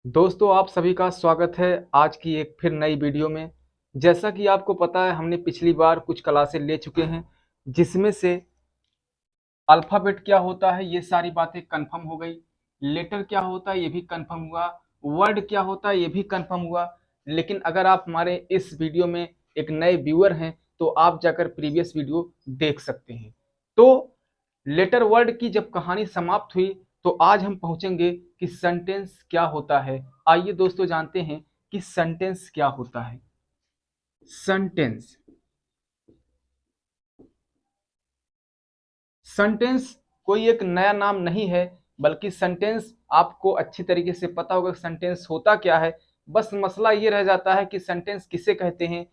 दोस्तों, आप सभी का स्वागत है आज की एक फिर नई वीडियो में। जैसा कि आपको पता है, हमने पिछली बार कुछ क्लासें ले चुके हैं जिसमें से अल्फ़ाबेट क्या होता है ये सारी बातें कंफर्म हो गई, लेटर क्या होता है ये भी कंफर्म हुआ, वर्ड क्या होता है ये भी कंफर्म हुआ। लेकिन अगर आप हमारे इस वीडियो में एक नए व्यूअर हैं तो आप जाकर प्रीवियस वीडियो देख सकते हैं। तो लेटर वर्ड की जब कहानी समाप्त हुई तो आज हम पहुंचेंगे कि सेंटेंस क्या होता है। आइए दोस्तों जानते हैं कि सेंटेंस क्या होता है। सेंटेंस सेंटेंस कोई एक नया नाम नहीं है, बल्कि सेंटेंस आपको अच्छी तरीके से पता होगा सेंटेंस होता क्या है। बस मसला ये रह जाता है कि सेंटेंस किसे कहते हैं,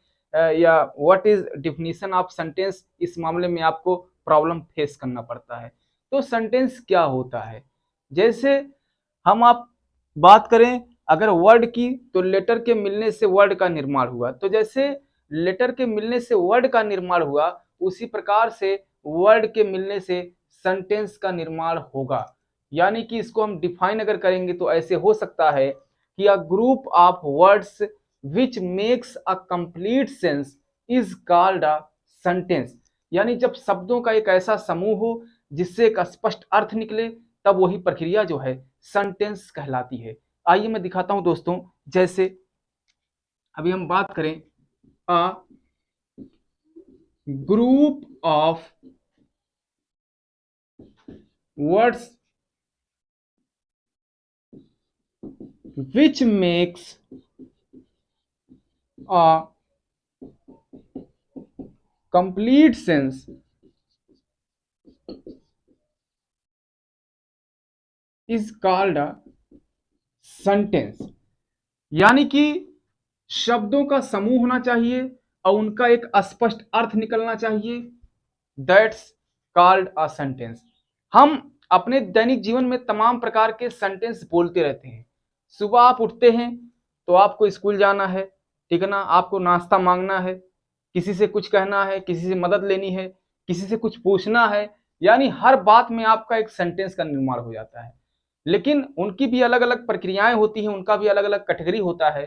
या what is definition of sentence. इस मामले में आपको प्रॉब्लम फेस करना पड़ता है। तो सेंटेंस क्या होता है, जैसे हम आप बात करें अगर वर्ड की, तो लेटर के मिलने से वर्ड का निर्माण हुआ। तो जैसे लेटर के मिलने से वर्ड का निर्माण हुआ, उसी प्रकार से वर्ड के मिलने से सेंटेंस का निर्माण होगा। यानी कि इसको हम डिफाइन अगर करेंगे तो ऐसे हो सकता है कि a group of words which makes a complete sense is called a sentence. यानी जब शब्दों का एक ऐसा समूह हो जिससे एक स्पष्ट अर्थ निकले, तब वही प्रक्रिया जो है सेंटेंस कहलाती है। आइए मैं दिखाता हूं दोस्तों। जैसे अभी हम बात करें a group of words which makes a complete sense is called a sentence। यानी कि शब्दों का समूह होना चाहिए और उनका एक स्पष्ट अर्थ निकलना चाहिए, दैट्स कॉल्ड अ सेंटेंस। हम अपने दैनिक जीवन में तमाम प्रकार के सेंटेंस बोलते रहते हैं। सुबह आप उठते हैं तो आपको स्कूल जाना है, ठीक है ना, आपको नाश्ता मांगना है, किसी से कुछ कहना है, किसी से मदद लेनी है, किसी से कुछ पूछना है, यानी हर बात में आपका एक सेंटेंस का निर्माण हो जाता है। लेकिन उनकी भी अलग अलग प्रक्रियाएं होती हैं, उनका भी अलग अलग कैटेगरी होता है।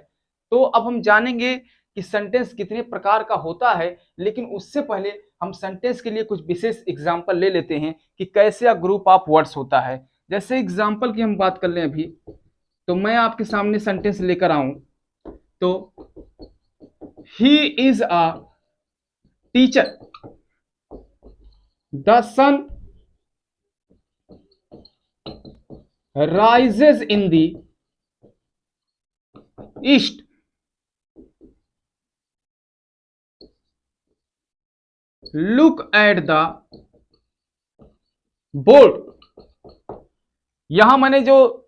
तो अब हम जानेंगे कि सेंटेंस कितने प्रकार का होता है। लेकिन उससे पहले हम सेंटेंस के लिए कुछ विशेष एग्जाम्पल ले लेते हैं कि कैसे ग्रुप ऑफ वर्ड्स होता है। जैसे एग्जाम्पल की हम बात कर लें अभी, तो मैं आपके सामने सेंटेंस लेकर आऊं तो he is a teacher, the sun rises in the east, look at the board. यहां मैंने जो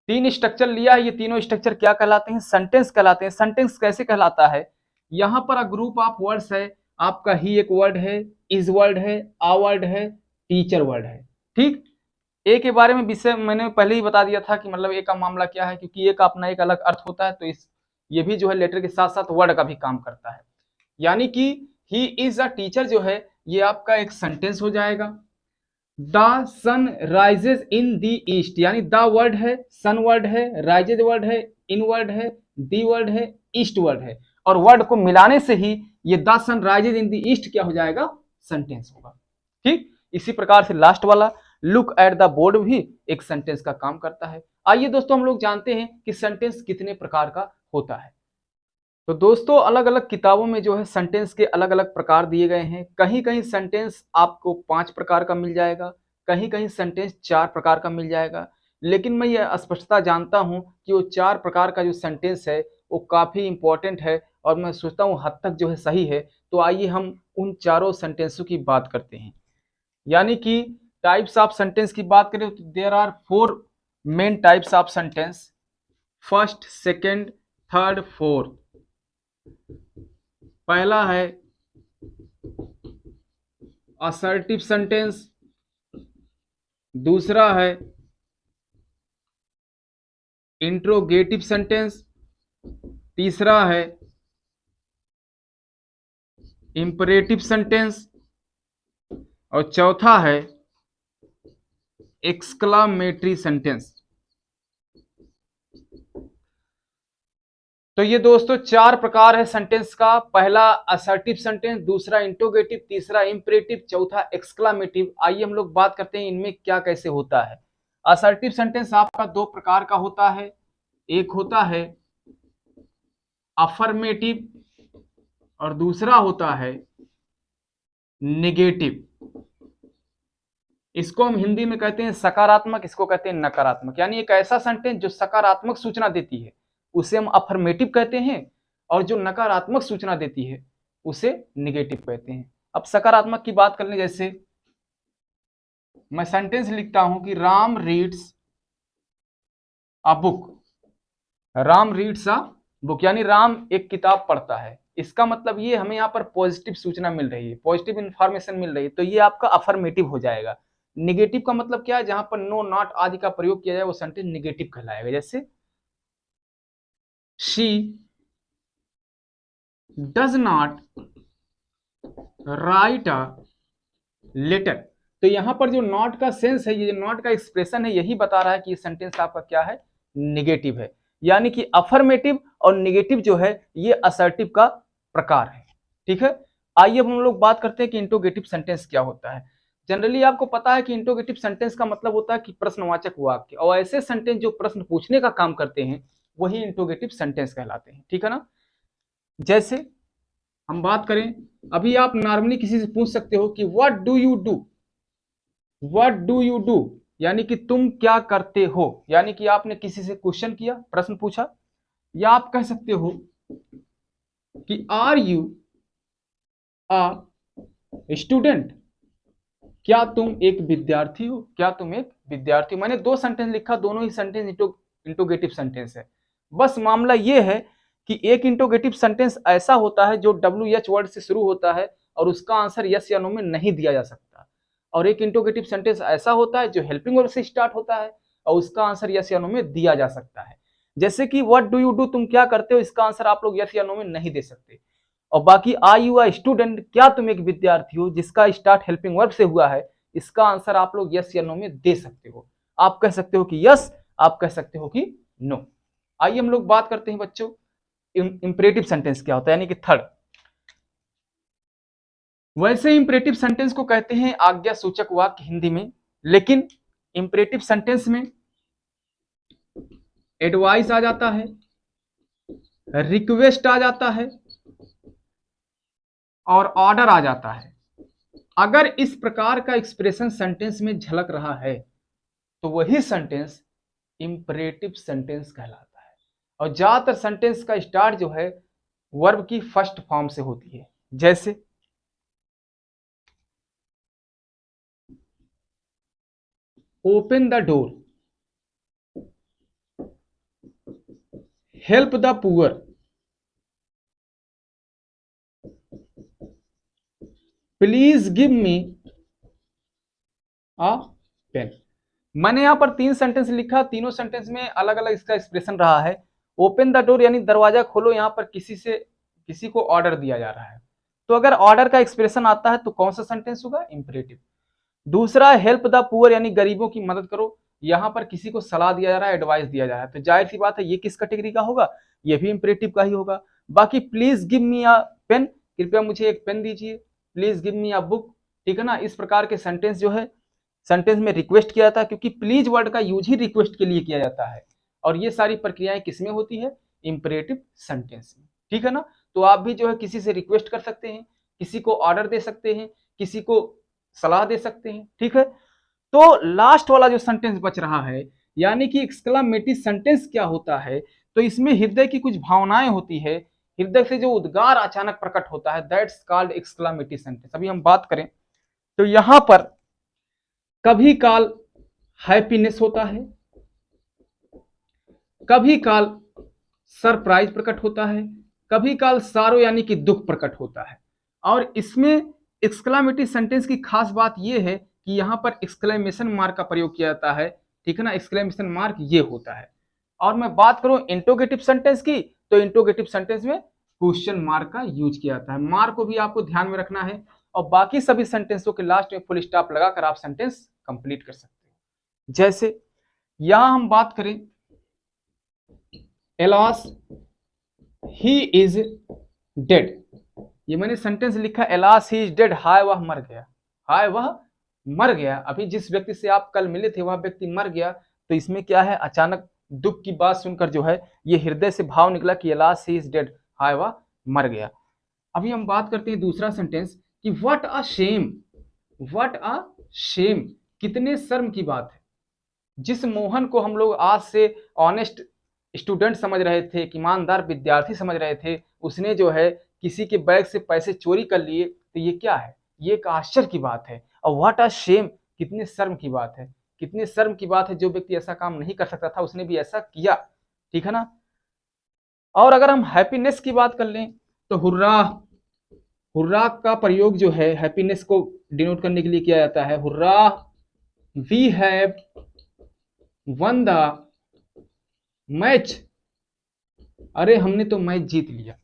तीन स्ट्रक्चर लिया है, ये तीनों स्ट्रक्चर क्या कहलाते हैं? सेंटेंस कहलाते हैं। सेंटेंस कैसे कहलाता है? यहां पर ग्रुप ऑफ वर्ड्स है, आपका ही एक वर्ड है, इज वर्ड है, आ वर्ड है, टीचर वर्ड है। ठीक, ए के बारे में विषय मैंने पहले ही बता दिया था कि मतलब ए का मामला क्या है, क्योंकि ए का अपना एक अलग अर्थ होता है। तो इस ये भी जो है लेटर के साथ साथ वर्ड का भी काम करता है। यानी कि ही इज अ टीचर जो है ये आपका एक सेंटेंस हो जाएगा। The sun rises in the east, यानी द वर्ड है, सन वर्ड है, राइजेज वर्ड है, इन वर्ड है, दी वर्ड है, ईस्ट वर्ड है, और वर्ड को मिलाने से ही ये the sun rises in the east क्या हो जाएगा? सेंटेंस होगा। ठीक, इसी प्रकार से लास्ट वाला लुक एट द बोर्ड भी एक सेंटेंस का काम करता है। आइए दोस्तों हम लोग जानते हैं कि सेंटेंस कितने प्रकार का होता है। तो दोस्तों अलग अलग किताबों में जो है सेंटेंस के अलग अलग प्रकार दिए गए हैं। कहीं कहीं सेंटेंस आपको 5 प्रकार का मिल जाएगा, कहीं कहीं सेंटेंस 4 प्रकार का मिल जाएगा। लेकिन मैं ये स्पष्टता जानता हूं कि वो 4 प्रकार का जो सेंटेंस है वो काफ़ी इंपॉर्टेंट है, और मैं सोचता हूँ हद तक जो है सही है। तो आइए हम उन चारों सेंटेंसों की बात करते हैं। यानी कि टाइप्स ऑफ सेंटेंस की बात करें तो there are 4 main types of sentence, first, second, third, fourth. पहला है असर्टिव सेंटेंस, दूसरा है इंट्रोगेटिव सेंटेंस, तीसरा है इंपरेटिव सेंटेंस, और चौथा है एक्सक्लामेटरी सेंटेंस। तो ये दोस्तों चार प्रकार है सेंटेंस का। पहला असर्टिव सेंटेंस, दूसरा इंटरोगेटिव, तीसरा इंपरेटिव, चौथा एक्सक्लामेटिव। आइए हम लोग बात करते हैं इनमें क्या कैसे होता है। असर्टिव सेंटेंस आपका दो प्रकार का होता है, एक होता है अफर्मेटिव और दूसरा होता है नेगेटिव। इसको हम हिंदी में कहते हैं सकारात्मक, इसको कहते हैं नकारात्मक। यानी एक ऐसा सेंटेंस जो सकारात्मक सूचना देती है उसे हम अफर्मेटिव कहते हैं, और जो नकारात्मक सूचना देती है उसे नेगेटिव कहते हैं। अब सकारात्मक की बात कर लें, जैसे मैं सेंटेंस लिखता हूं कि Ram reads a book. Ram reads a book यानी राम एक किताब पढ़ता है। इसका मतलब ये हमें यहाँ पर पॉजिटिव सूचना मिल रही है, पॉजिटिव इंफॉर्मेशन मिल रही है, तो ये आपका अफर्मेटिव हो जाएगा। निगेटिव का मतलब क्या है, जहां पर नो, नॉट आदि का प्रयोग किया जाए वो सेंटेंस निगेटिव कहलाएगा। जैसे she does not write a letter. तो यहां पर जो नॉट का सेंस है, ये नॉट का एक्सप्रेशन है, यही बता रहा है कि ये सेंटेंस आपका क्या है, निगेटिव है। यानी कि अफर्मेटिव और निगेटिव जो है ये असर्टिव का प्रकार है। ठीक है, आइए हम लोग बात करते हैं कि इंट्रोगेटिव सेंटेंस क्या होता है। जनरली आपको पता है कि इंट्रोगेटिव सेंटेंस का मतलब होता है कि प्रश्नवाचक वाक्य, और ऐसे सेंटेंस जो प्रश्न पूछने का काम करते हैं वही इंट्रोगेटिव सेंटेंस कहलाते हैं। ठीक है ना। जैसे हम बात करें, अभी आप नॉर्मली किसी से पूछ सकते हो कि what do you do, what do you do यानी कि तुम क्या करते हो। यानी कि आपने किसी से क्वेश्चन किया, प्रश्न पूछा। या आप कह सकते हो कि आर यू अ स्टूडेंट, क्या तुम एक विद्यार्थी हो, क्या तुम एक विद्यार्थी हो। मैंने दो सेंटेंस लिखा, दोनों ही सेंटेंस इंट्रोगेटिव सेंटेंस है। बस मामला यह है कि एक इंट्रोगेटिव सेंटेंस ऐसा होता है जो WH वर्ड से शुरू होता है और उसका आंसर यस या नो में नहीं दिया जा सकता, और एक इंट्रोगेटिव सेंटेंस ऐसा होता है जो हेल्पिंग वर्ब से स्टार्ट होता है और उसका आंसर यस या नो में दिया जा सकता है। जैसे कि व्हाट डू यू डू, तुम क्या करते हो, इसका आंसर आप लोग यस या नो में नहीं दे सकते। और बाकी आर यू अ स्टूडेंट, क्या तुम एक विद्यार्थी हो, जिसका स्टार्ट हेल्पिंग वर्ब से हुआ है, इसका आंसर आप लोग यस या नो में दे सकते हो। आप कह सकते हो कि यस, आप कह सकते हो कि नो। आइए हम लोग बात करते हैं बच्चों इंपरेटिव सेंटेंस क्या होता है, यानी कि थर्ड। वैसे इंपरेटिव सेंटेंस को कहते हैं आज्ञा सूचक वाक्य हिंदी में, लेकिन इंपरेटिव सेंटेंस में एडवाइस आ जाता है, रिक्वेस्ट आ जाता है और ऑर्डर आ जाता है। अगर इस प्रकार का एक्सप्रेशन सेंटेंस में झलक रहा है तो वही सेंटेंस इंपरेटिव सेंटेंस कहलाता है। और ज्यादातर सेंटेंस का स्टार्ट जो है वर्ब की फर्स्ट फॉर्म से होती है। जैसे open the door, help the poor, please give me a pen. मैंने यहां पर तीन सेंटेंस लिखा, तीनों सेंटेंस में अलग अलग इसका एक्सप्रेशन रहा है। ओपन द डोर यानी दरवाजा खोलो, यहां पर किसी को ऑर्डर दिया जा रहा है, तो अगर ऑर्डर का एक्सप्रेशन आता है तो कौन सा सेंटेंस होगा, इंपरेटिव। दूसरा हेल्प द पुअर यानी गरीबों की मदद करो, यहां पर किसी को सलाह दिया जा रहा है, एडवाइस दिया जा रहा है, तो जाहिर सी बात है ये किस कैटेगरी का होगा, ये भी इंपरेटिव का ही होगा। बाकी please give me a pen, कृपया मुझे एक पेन दीजिए, please give me a book. ठीक है ना। इस प्रकार के सेंटेंस जो है, सेंटेंस में रिक्वेस्ट किया जाता है, क्योंकि प्लीज वर्ड का यूज ही रिक्वेस्ट के लिए किया जाता है, और ये सारी प्रक्रियाएं किसमें होती है, इंपरेटिव सेंटेंस में। ठीक है ना। तो आप भी जो है किसी से रिक्वेस्ट कर सकते हैं, किसी को ऑर्डर दे सकते हैं, किसी को सलाह दे सकते हैं। ठीक है। तो लास्ट वाला जो सेंटेंस बच रहा है, यानी कि एक्सक्लामेटिव सेंटेंस क्या होता है, तो इसमें हृदय की कुछ भावनाएं होती है, हृदय से जो उद्गार अचानक प्रकट होता है, दैट्स कॉल्ड एक्सक्लामेटिव सेंटेंस। अभी हम बात करें तो यहां पर कभी काल हैप्पीनेस होता है, कभी काल सरप्राइज प्रकट होता है, कभी काल सारो यानी कि दुख प्रकट होता है। और इसमें एक्सक्लामेटिव सेंटेंस की खास बात यह है कि यहां पर एक्सक्लेमेशन मार्क का प्रयोग किया जाता है। ठीक है ना, एक्सक्लेमेशन मार्क ये होता है। और मैं बात करूं इंट्रोगेटिव सेंटेंस की, तो इंट्रोगेटिव सेंटेंस में क्वेश्चन मार्क का यूज किया जाता है। मार्क को भी आपको ध्यान में रखना है, और बाकी सभी सेंटेंसों के लास्ट में फुल स्टॉप लगाकर आप सेंटेंस कंप्लीट कर सकते हो। जैसे यहां हम बात करें एलॉस ही इज डेड। ये मैंने सेंटेंस लिखा, एलास ही इज डेड, हाय वह मर गया, हाय वह मर गया। अभी जिस व्यक्ति से आप कल मिले थे वह व्यक्ति मर गया, तो इसमें क्या है, अचानक दुख की बात सुनकर जो है ये हृदय से भाव निकला कि एलास ही इज डेड, हाय वह मर गया। अभी हम बात करते हैं दूसरा सेंटेंस कि what a shame, what a shame, कितने शर्म की बात है। जिस मोहन को हम लोग आज से ऑनेस्ट स्टूडेंट समझ रहे थे, एक ईमानदार विद्यार्थी समझ रहे थे, उसने जो है किसी के बैग से पैसे चोरी कर लिए, तो ये क्या है, ये एक आश्चर्य की बात है। और व्हाट अ शेम, कितने शर्म की बात है, कितने शर्म की बात है, जो व्यक्ति ऐसा काम नहीं कर सकता था उसने भी ऐसा किया, ठीक है ना। और अगर हम हैप्पीनेस की बात कर लें तो हुर्रा, हुर्रा का प्रयोग जो है हैप्पीनेस को डिनोट करने के लिए किया जाता है। Hurrah we have won the match, अरे हमने तो मैच जीत लिया,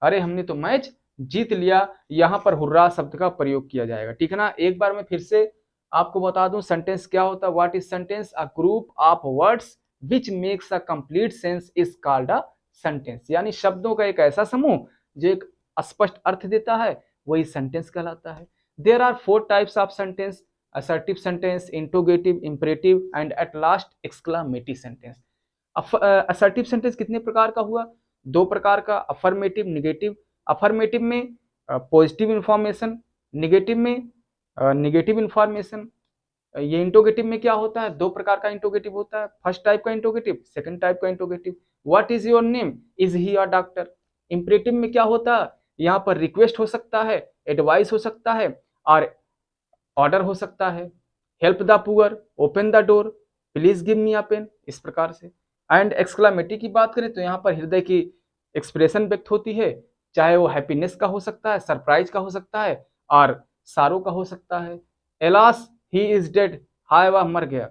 अरे हमने तो मैच जीत लिया, यहां पर हुर्रा शब्द का प्रयोग किया जाएगा, ठीक है ना। एक बार मैं फिर से आपको बता दूं सेंटेंस क्या होता है। What is sentence, a group of words which makes a complete sense is called a sentence, यानी शब्दों का एक ऐसा समूह जो एक स्पष्ट अर्थ देता है, वही सेंटेंस कहलाता है। There are 4 types of sentence, assertive sentence, interrogative, imperative and at last exclamative sentence. Assertive sentence कितने प्रकार का हुआ, 2 प्रकार का, अफर्मेटिव, निगेटिव। अफर्मेटिव में पॉजिटिव इंफॉर्मेशन, निगेटिव में निगेटिव इंफॉर्मेशन। ये इंटरोगेटिव में क्या होता है, 2 प्रकार का इंटरोगेटिव होता है, फर्स्ट टाइप का इंटरोगेटिव, सेकंड टाइप का interrogative. What is your name, is he a doctor. Imperative में क्या होता है, यहाँ पर रिक्वेस्ट हो सकता है, एडवाइस हो सकता है और ऑर्डर हो सकता है। Help the poor, open the door, please give me a pen, इस प्रकार से। एंड एक्सक्लामेटिव की बात करें तो यहाँ पर हृदय की एक्सप्रेशन व्यक्त होती है, चाहे वो हैप्पीनेस का हो सकता है, सरप्राइज का हो सकता है और सारो का हो सकता है। एलास ही इज डेड, हाय वह मर गया।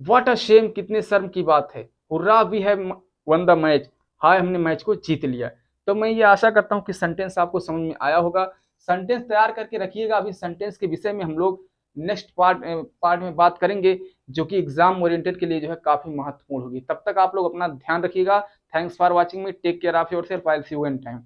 व्हाट अ शेम, कितने शर्म की बात है। Hurrah we have won the match, हाय हमने मैच को जीत लिया। तो मैं ये आशा करता हूँ कि सेंटेंस आपको समझ में आया होगा। सेंटेंस तैयार करके रखिएगा, अभी सेंटेंस के विषय में हम लोग नेक्स्ट पार्ट में बात करेंगे, जो कि एग्जाम ओरिएंटेड के लिए जो है काफी महत्वपूर्ण होगी। तब तक आप लोग अपना ध्यान रखिएगा। Thanks for watching me, take care of yourself, I will see you in time.